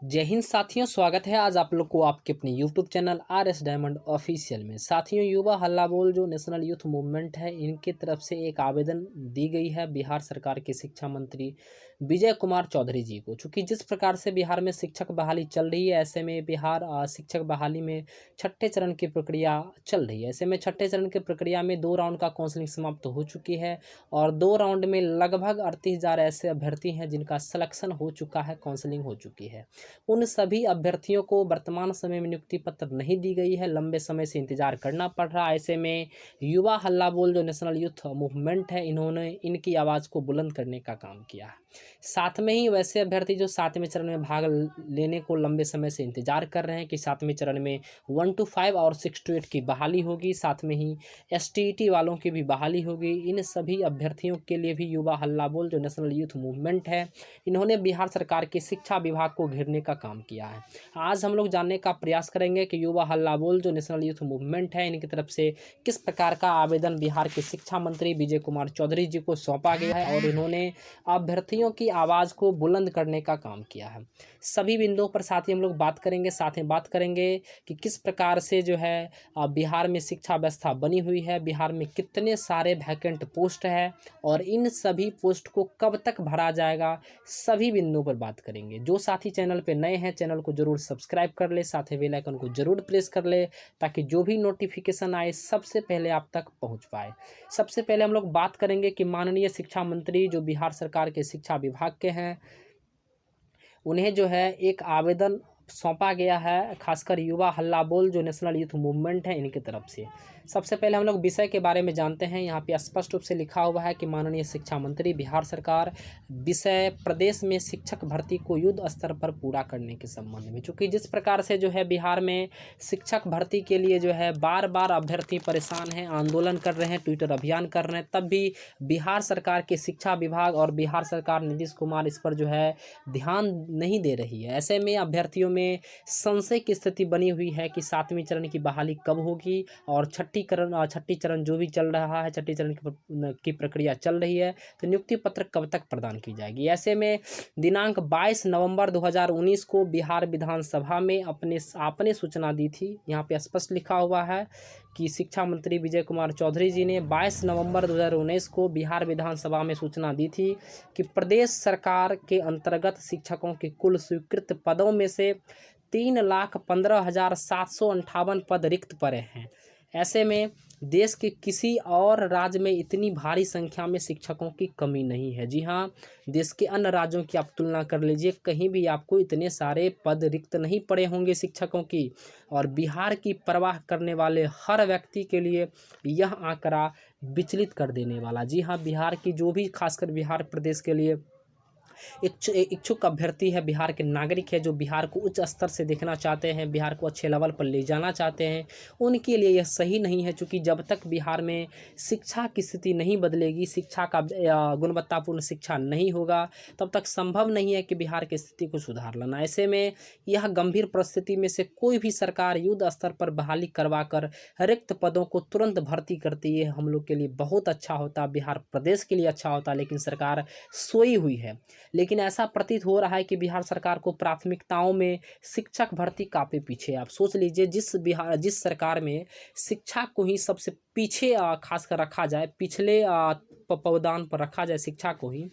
जय हिंद साथियों, स्वागत है आज आप लोग को आपके अपने YouTube channel RS diamond official में। साथियों, युवा हल्ला बोल जो नेशनल यूथ मूवमेंट है, इनकी तरफ से एक आवेदन दी गई है बिहार सरकार के शिक्षा मंत्री विजय कुमार चौधरी जी को। चूँकि जिस प्रकार से बिहार में शिक्षक बहाली चल रही है, ऐसे में बिहार शिक्षक बहाली में छठे चरण की प्रक्रिया चल रही है। ऐसे में छठे चरण की प्रक्रिया में 2 राउंड का काउंसलिंग समाप्त हो चुकी है और 2 राउंड में लगभग 38,000 ऐसे अभ्यर्थी हैं जिनका सिलेक्शन हो चुका है, काउंसलिंग हो चुकी है। उन सभी अभ्यर्थियों को वर्तमान समय में नियुक्ति पत्र नहीं दी गई है, लंबे समय से इंतजार करना पड़ रहा है। ऐसे में युवा हल्ला बोल जो नेशनल यूथ मूवमेंट है, इन्होंने इनकी आवाज़ को बुलंद करने का काम किया है। साथ में ही वैसे अभ्यर्थी जो 7वें चरण में भाग लेने को लंबे समय से इंतजार कर रहे हैं कि 7वें चरण में 1 to 5 और 6 to 8 की बहाली होगी, साथ में ही STET वालों की भी बहाली होगी। इन सभी अभ्यर्थियों के लिए भी युवा हल्ला बोल जो नेशनल यूथ मूवमेंट है, इन्होंने बिहार सरकार के शिक्षा विभाग को घेरने का काम किया है। आज हम लोग जानने का प्रयास करेंगे कि युवा हल्ला बोल जो नेशनल यूथ मूवमेंट है, इनकी तरफ से किस प्रकार का आवेदन बिहार के शिक्षा मंत्री विजय कुमार चौधरी जी को सौंपा गया है और इन्होंने अभ्यर्थियों की आवाज़ को बुलंद करने का काम किया है। सभी बिंदुओं पर साथ ही हम लोग बात करेंगे, साथ में बात करेंगे कि किस प्रकार से जो है बिहार में शिक्षा व्यवस्था बनी हुई है, बिहार में कितने सारे वैकेंट पोस्ट है और इन सभी पोस्ट को कब तक भरा जाएगा, सभी बिंदुओं पर बात करेंगे। जो साथी चैनल पे नए हैं, चैनल को जरूर सब्सक्राइब कर ले, साथ ही बेल आइकन को जरूर प्रेस कर ले ताकि जो भी नोटिफिकेशन आए सबसे पहले आप तक पहुंच पाए। सबसे पहले हम लोग बात करेंगे कि माननीय शिक्षा मंत्री जो बिहार सरकार के शिक्षा विभाग के हैं, उन्हें जो है एक आवेदन सौंपा गया है, खासकर युवा हल्ला बोल जो नेशनल यूथ मूवमेंट है, इनकी तरफ से। सबसे पहले हम लोग विषय के बारे में जानते हैं। यहाँ पे स्पष्ट रूप से लिखा हुआ है कि माननीय शिक्षा मंत्री बिहार सरकार विषय प्रदेश में शिक्षक भर्ती को युद्ध स्तर पर पूरा करने के संबंध में। चूँकि जिस प्रकार से जो है बिहार में शिक्षक भर्ती के लिए जो है बार बार अभ्यर्थी परेशान हैं, आंदोलन कर रहे हैं, ट्विटर अभियान कर रहे हैं, तब भी बिहार सरकार के शिक्षा विभाग और बिहार सरकार नीतीश कुमार इस पर जो है ध्यान नहीं दे रही है। ऐसे में अभ्यर्थियों में संशय की स्थिति बनी हुई है कि 7वें चरण की बहाली कब होगी और छठी चरण जो भी चल रहा है, छठी चरण की प्रक्रिया चल रही है, तो नियुक्ति पत्र कब तक प्रदान की जाएगी। ऐसे में दिनांक 22 नवंबर 2019 को बिहार विधानसभा में आपने सूचना दी थी। यहाँ पे स्पष्ट लिखा हुआ है कि शिक्षा मंत्री विजय कुमार चौधरी जी ने 22 नवंबर 2019 को बिहार विधानसभा में सूचना दी थी कि प्रदेश सरकार के अंतर्गत शिक्षकों के कुल स्वीकृत पदों में से 3,15,758 पद रिक्त पड़े हैं। ऐसे में देश के किसी और राज्य में इतनी भारी संख्या में शिक्षकों की कमी नहीं है। जी हाँ, देश के अन्य राज्यों की आप तुलना कर लीजिए, कहीं भी आपको इतने सारे पद रिक्त नहीं पड़े होंगे शिक्षकों की। और बिहार की परवाह करने वाले हर व्यक्ति के लिए यह आंकड़ा विचलित कर देने वाला। जी हाँ, बिहार की जो भी खासकर बिहार प्रदेश के लिए इच्छुक अभ्यर्थी है, बिहार के नागरिक है, जो बिहार को उच्च स्तर से देखना चाहते हैं, बिहार को अच्छे लेवल पर ले जाना चाहते हैं, उनके लिए यह सही नहीं है। चूँकि जब तक बिहार में शिक्षा की स्थिति नहीं बदलेगी, शिक्षा का गुणवत्तापूर्ण शिक्षा नहीं होगा, तब तक संभव नहीं है कि बिहार की स्थिति को सुधार लाना। ऐसे में यह गंभीर परिस्थिति में से कोई भी सरकार युद्ध स्तर पर बहाली करवा कर रिक्त पदों को तुरंत भर्ती करती है, हम लोग के लिए बहुत अच्छा होता, बिहार प्रदेश के लिए अच्छा होता, लेकिन सरकार सोई हुई है। लेकिन ऐसा प्रतीत हो रहा है कि बिहार सरकार को प्राथमिकताओं में शिक्षक भर्ती काफ़ी पीछे है। आप सोच लीजिए, जिस सरकार में शिक्षा को ही सबसे पीछे खासकर रखा जाए, पिछले पावदान पर रखा जाए शिक्षा को ही,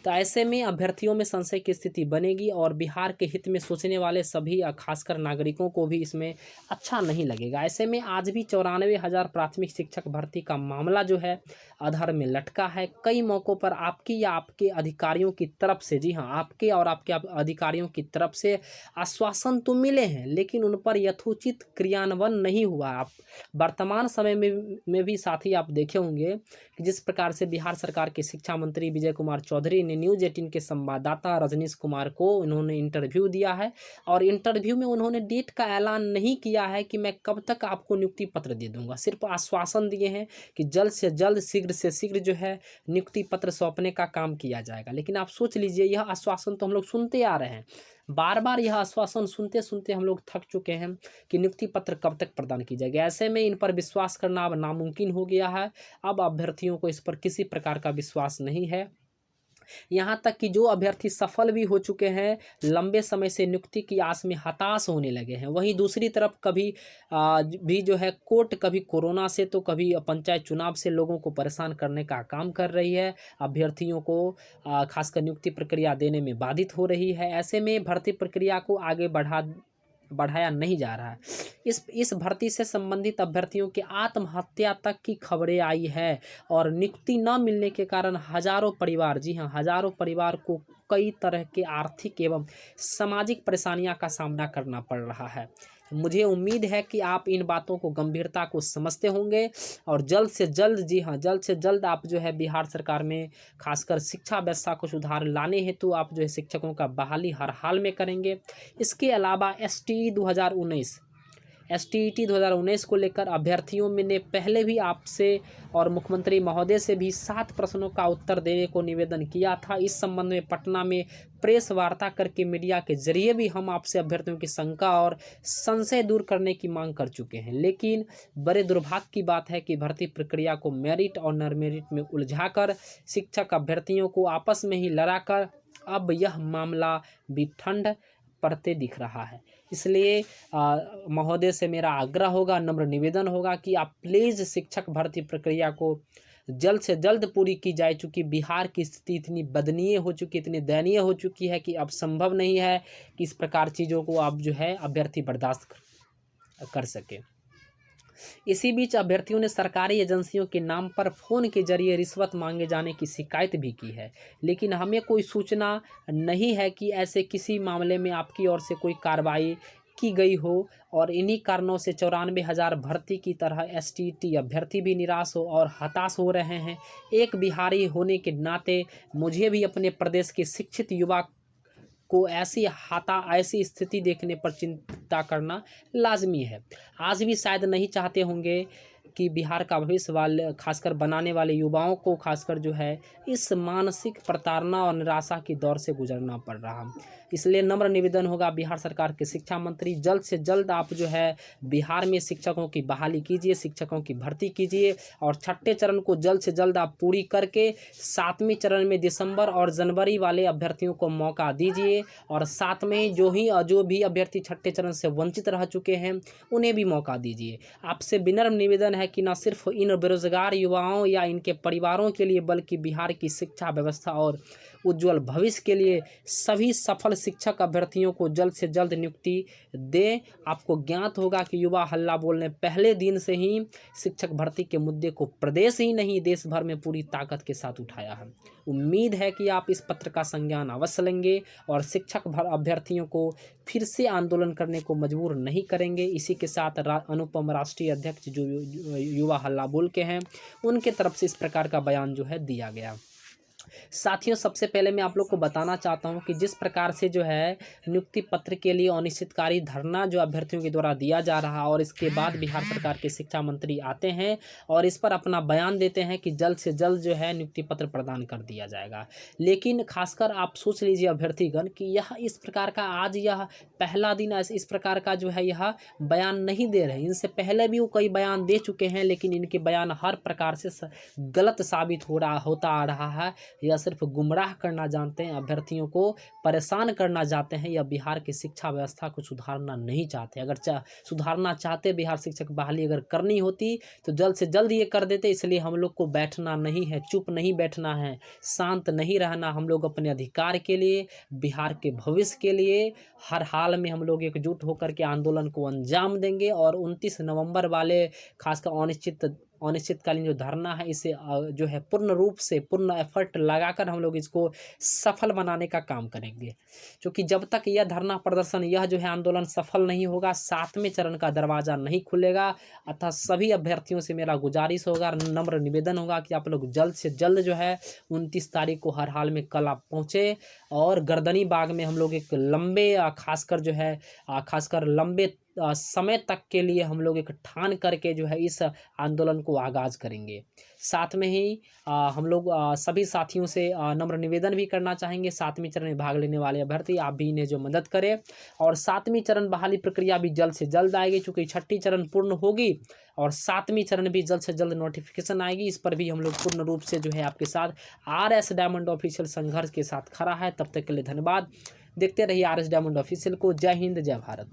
तो ऐसे में अभ्यर्थियों में संशय की स्थिति बनेगी और बिहार के हित में सोचने वाले सभी खासकर नागरिकों को भी इसमें अच्छा नहीं लगेगा। ऐसे में आज भी 94,000 प्राथमिक शिक्षक भर्ती का मामला जो है आधार में लटका है। कई मौक़ों पर आपकी या आपके अधिकारियों की तरफ से, जी हाँ, आपके और आपके अधिकारियों की तरफ से आश्वासन तो मिले हैं, लेकिन उन पर यथोचित क्रियान्वयन नहीं हुआ। आप वर्तमान समय में भी साथी आप देखे होंगे कि जिस प्रकार से बिहार सरकार के शिक्षा मंत्री विजय कुमार चौधरी ने न्यूज़ 18 के संवाददाता रजनीश कुमार को उन्होंने इंटरव्यू दिया है और इंटरव्यू में उन्होंने डेट का ऐलान नहीं किया है कि मैं कब तक आपको नियुक्ति पत्र दे दूंगा। सिर्फ आश्वासन दिए हैं कि जल्द से जल्द, शीघ्र से शीघ्र जो है नियुक्ति पत्र सौंपने का काम किया जाएगा। लेकिन आप सोच लीजिए, यह आश्वासन तो हम लोग सुनते आ रहे हैं, बार बार यह आश्वासन सुनते सुनते हम लोग थक चुके हैं कि नियुक्ति पत्र कब तक प्रदान की जाएगी। ऐसे में इन पर विश्वास करना अब नामुमकिन हो गया है। अब अभ्यर्थियों को इस पर किसी प्रकार का विश्वास नहीं है। यहाँ तक कि जो अभ्यर्थी सफल भी हो चुके हैं, लंबे समय से नियुक्ति की आस में हताश होने लगे हैं। वहीं दूसरी तरफ कभी भी जो है कोर्ट कभी कोरोना से तो कभी पंचायत चुनाव से लोगों को परेशान करने का काम कर रही है, अभ्यर्थियों को खासकर नियुक्ति प्रक्रिया देने में बाधित हो रही है। ऐसे में भर्ती प्रक्रिया को आगे बढ़ाया नहीं जा रहा है। इस भर्ती से संबंधित अभ्यर्थियों की आत्महत्या तक की खबरें आई है और नियुक्ति न मिलने के कारण हजारों परिवार, जी हाँ, हजारों परिवार को कई तरह के आर्थिक एवं सामाजिक परेशानियों का सामना करना पड़ रहा है। मुझे उम्मीद है कि आप इन बातों को गंभीरता को समझते होंगे और जल्द से जल्द, जी हाँ, जल्द से जल्द आप जो है बिहार सरकार में खासकर शिक्षा व्यवस्था को सुधार लाने हेतु आप जो है शिक्षकों का बहाली हर हाल में करेंगे। इसके अलावा एसटीईटी 2019 को लेकर अभ्यर्थियों में ने पहले भी आपसे और मुख्यमंत्री महोदय से भी 7 प्रश्नों का उत्तर देने को निवेदन किया था। इस संबंध में पटना में प्रेस वार्ता करके मीडिया के जरिए भी हम आपसे अभ्यर्थियों की शंका और संशय दूर करने की मांग कर चुके हैं। लेकिन बड़े दुर्भाग्य की बात है कि भर्ती प्रक्रिया को मेरिट और नॉन मेरिट में उलझाकर शिक्षक अभ्यर्थियों को आपस में ही लड़ाकर अब यह मामला भी ठंड पड़ते दिख रहा है। इसलिए महोदय से मेरा आग्रह होगा, नम्र निवेदन होगा कि आप प्लीज़ शिक्षक भर्ती प्रक्रिया को जल्द से जल्द पूरी की जाए, चूँकि बिहार की स्थिति इतनी दयनीय हो चुकी, इतनी दयनीय हो चुकी है कि अब संभव नहीं है कि इस प्रकार चीज़ों को आप जो है अभ्यर्थी बर्दाश्त कर सके। इसी बीच अभ्यर्थियों ने सरकारी एजेंसियों के नाम पर फ़ोन के जरिए रिश्वत मांगे जाने की शिकायत भी की है, लेकिन हमें कोई सूचना नहीं है कि ऐसे किसी मामले में आपकी ओर से कोई कार्रवाई की गई हो और इन्हीं कारणों से 94,000 भर्ती की तरह एसटीईटी अभ्यर्थी भी निराश हो और हताश हो रहे हैं। एक बिहारी होने के नाते मुझे भी अपने प्रदेश के शिक्षित युवा को ऐसी स्थिति देखने पर चिंता करना लाजमी है। आज भी शायद नहीं चाहते होंगे कि बिहार का भविष्य वाले खासकर बनाने वाले युवाओं को खासकर जो है इस मानसिक प्रताड़ना और निराशा की दौर से गुजरना पड़ रहा। इसलिए नम्र निवेदन होगा बिहार सरकार के शिक्षा मंत्री, जल्द से जल्द आप जो है बिहार में शिक्षकों की बहाली कीजिए, शिक्षकों की भर्ती कीजिए और छठे चरण को जल्द से जल्द आप पूरी करके 7वें चरण में दिसंबर और जनवरी वाले अभ्यर्थियों को मौका दीजिए और साथ में जो भी अभ्यर्थी छठे चरण से वंचित रह चुके हैं उन्हें भी मौका दीजिए। आपसे विनम्र निवेदन है कि न सिर्फ इन बेरोजगार युवाओं या इनके परिवारों के लिए बल्कि बिहार की शिक्षा व्यवस्था और उज्जवल भविष्य के लिए सभी सफल शिक्षक अभ्यर्थियों को जल्द से जल्द नियुक्ति दें। आपको ज्ञात होगा कि युवा हल्ला बोल ने पहले दिन से ही शिक्षक भर्ती के मुद्दे को प्रदेश ही नहीं देश भर में पूरी ताकत के साथ उठाया है। उम्मीद है कि आप इस पत्र का संज्ञान अवश्य लेंगे और शिक्षक अभ्यर्थियों को फिर से आंदोलन करने को मजबूर नहीं करेंगे। इसी के साथ अनुपम राष्ट्रीय अध्यक्ष जो युवा हल्ला बोल के हैं उनके तरफ से इस प्रकार का बयान जो है दिया गया। साथियों, सबसे पहले मैं आप लोग को बताना चाहता हूं कि जिस प्रकार से जो है नियुक्ति पत्र के लिए अनिश्चितकालीन धरना जो अभ्यर्थियों के द्वारा दिया जा रहा और इसके बाद बिहार सरकार के शिक्षा मंत्री आते हैं और इस पर अपना बयान देते हैं कि जल्द से जल्द जो है नियुक्ति पत्र प्रदान कर दिया जाएगा। लेकिन खासकर आप सोच लीजिए अभ्यर्थीगण कि यह इस प्रकार का आज यह पहला दिन इस प्रकार का जो है यह बयान नहीं दे रहे। इनसे पहले भी वो कई बयान दे चुके हैं, लेकिन इनके बयान हर प्रकार से गलत साबित होता आ रहा है। यह सिर्फ गुमराह करना जानते हैं, अभ्यर्थियों को परेशान करना चाहते हैं। या बिहार की शिक्षा व्यवस्था को सुधारना नहीं चाहते। अगर सुधारना चाहते, बिहार शिक्षक बहाली अगर करनी होती तो जल्द से जल्द ये कर देते। इसलिए हम लोग को बैठना नहीं है, चुप नहीं बैठना है, शांत नहीं रहना। हम लोग अपने अधिकार के लिए, बिहार के भविष्य के लिए हर हाल में हम लोग एकजुट होकर के आंदोलन को अंजाम देंगे और 29 नवंबर वाले खासकर अनिश्चितकालीन जो धरना है इसे जो है पूर्ण रूप से पूर्ण एफर्ट लगाकर हम लोग इसको सफल बनाने का काम करेंगे। क्योंकि जब तक यह धरना प्रदर्शन, यह जो है आंदोलन सफल नहीं होगा, 7वें चरण का दरवाज़ा नहीं खुलेगा। अतः सभी अभ्यर्थियों से मेरा गुजारिश होगा, नम्र निवेदन होगा कि आप लोग जल्द से जल्द जो है 29 तारीख को हर हाल में कल आप पहुँचे और गर्दनी बाग में हम लोग एक लंबे खासकर लंबे समय तक के लिए हम लोग एक ठान करके जो है इस आंदोलन को आगाज़ करेंगे। साथ में ही हम लोग सभी साथियों से नम्र निवेदन भी करना चाहेंगे, 7वें चरण में भाग लेने वाले अभ्यर्थी आप भी इन्हें जो मदद करें, और 7वीं चरण बहाली प्रक्रिया भी जल्द से जल्द आएगी, चूँकि 6ठी चरण पूर्ण होगी और 7वीं चरण भी जल्द से जल्द नोटिफिकेशन आएगी। इस पर भी हम लोग पूर्ण रूप से जो है आपके साथ RS डायमंड ऑफिशियल संघर्ष के साथ खड़ा है। तब तक के लिए धन्यवाद। देखते रहिए RS डायमंड ऑफिशियल को। जय हिंद, जय भारत।